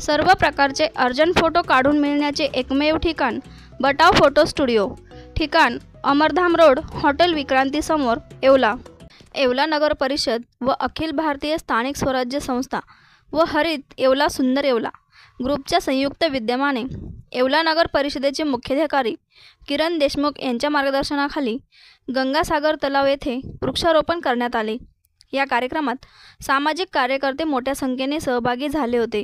सर्व प्रकारचे urgent photo काढून मिळण्याचे एकमेव ठिकाण बटाव फोटो स्टुडिओ। ठिकाण अमरधाम रोड, हॉटेल विक्रांती समोर, येवला। येवला नगर परिषद व अखिल भारतीय स्थानिक स्वराज्य संस्था व हरित येवला सुंदर येवला ग्रुपच्या संयुक्त विद्यमाने येवला नगर परिषदेचे मुख्याधिकारी किरण देशमुख यांच्या मार्गदर्शनाखाली गंगासागर तलाव येथे वृक्षारोपण करण्यात आले। या कार्यक्रमात सामाजिक कार्यकर्ते मोठ्या संख्येने सहभागी झाले होते।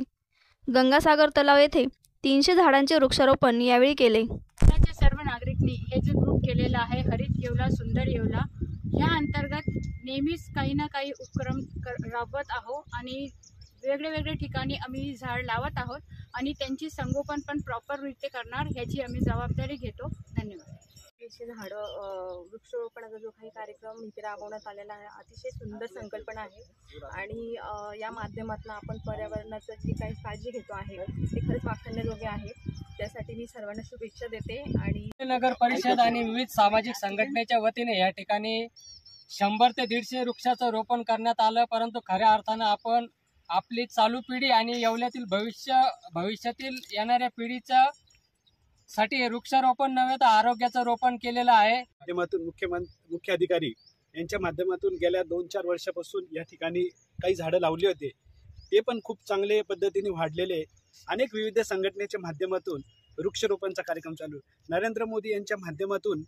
गंगासागर तलाव येथे 300 झाडांचे वृक्षारोपण यावेळी केले। सर्व नागरिकांनी हे जे ग्रुप केलेला आहे हरित येवला सुंदर येवला, या अंतर्गत नेहमीच काही ना काही उपक्रम राबवत आहोत आणि वेगवेगळ्या ठिकाणी आम्ही झाड लावत आहोत आणि त्यांची संगोपन पण प्रॉपररित्या करणार याची आम्ही जबाबदारी घेतो। धन्यवाद। वृक्षारोपणाचा जो काही कार्यक्रम इथे राबवण्यात आलेला आहे अतिशय सुंदर संकल्पना आहे आणि या माध्यमातून आपण पर्यावरणाचं जी काही काळजी घेतो आहे ते खरंच वाखाणण्याजोगे आहे। त्यासाठी मी सर्वांना शुभेच्छा देते। आणि नगर परिषद आणि विविध सामाजिक संघटनेच्या वतीने या ठिकाणी 100 ते 150 वृक्षाचं रोपण करण्यात आलं, परंतु खऱ्या अर्थानं आपण आपली चालू पिढी आणि येवल्यातील भविष्यातील येणाऱ्या पिढीच्या साठी वृक्षारोपण नव्हे तर आरोग्याचं रोपण केलेलं आहे। माध्यमातून मुख्य अधिकारी यांच्या माध्यमातून गेल्या 2-4 वर्षापासून या ठिकाणी काही झाडं लावली होते, ते पण खूप चांगले पद्धतीने वाढलेले। अनेक विविध संघटनेच्या माध्यमातून वृक्षारोपणचा कार्यक्रम चालू। नरेंद्र मोदी यांच्या माध्यमातून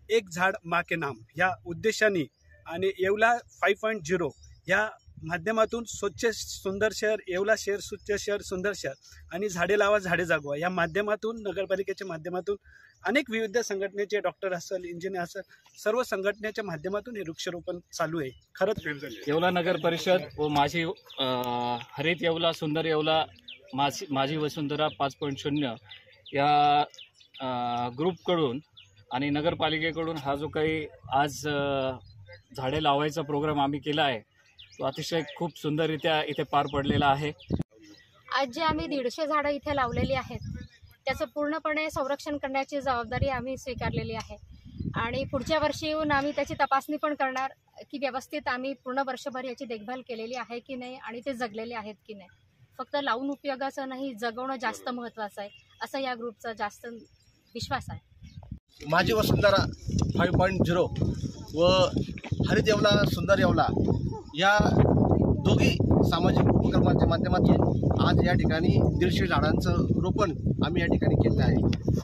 एक झाड माँ के नाम या उद्देशाने आणि येवला 5.0 या माध्यमातून स्वच्छ सुंदर शहर, येवला शहर स्वच्छ शहर सुंदर शहर आणि झाडे लावा झाडे जागवा या माध्यमातून नगरपालिकेच्या माध्यमातून अनेक विविध संघटनेचे डॉक्टर असेल, इंजिनियर असेल, सर्व संघटनेच्या माध्यमातून हे वृक्षारोपण चालू आहे। खरंच येवला नगर परिषद व माझी हरित येवला सुंदर येवला माझी वसुंधरा 5.0 या ग्रुपकडून आणि नगरपालिकेकडून हा जो काही आज झाडे लावायचा प्रोग्राम आम्ही केला आहे तो अतिशय खूप सुंदररित्या इथे पार पडलेला आहे। आज जे आम्ही 150 झाडं इथे लावलेली आहेत त्याचं पूर्णपणे संरक्षण करण्याची जबाबदारी आम्ही स्वीकारलेली आहे आणि पुढच्या वर्षी येऊन आम्ही त्याची तपासणी पण करणार की व्यवस्थित आम्ही पूर्ण वर्षभर याची देखभाल केलेली आहे की नाही आणि ते जगलेले आहेत की नाही। फक्त लावून उपयोगाचं नाही, जगवणं जास्त महत्त्वाचं आहे असं या ग्रुपचा जास्त विश्वास आहे। माझी वसुंधरा 5.0 व हरित येवला सुंदर येवला या दोघी सामाजिक उपक्रमांच्या माध्यमातून आज या ठिकाणी 150 झाडांचं रोपण आम्ही या ठिकाणी केलं आहे।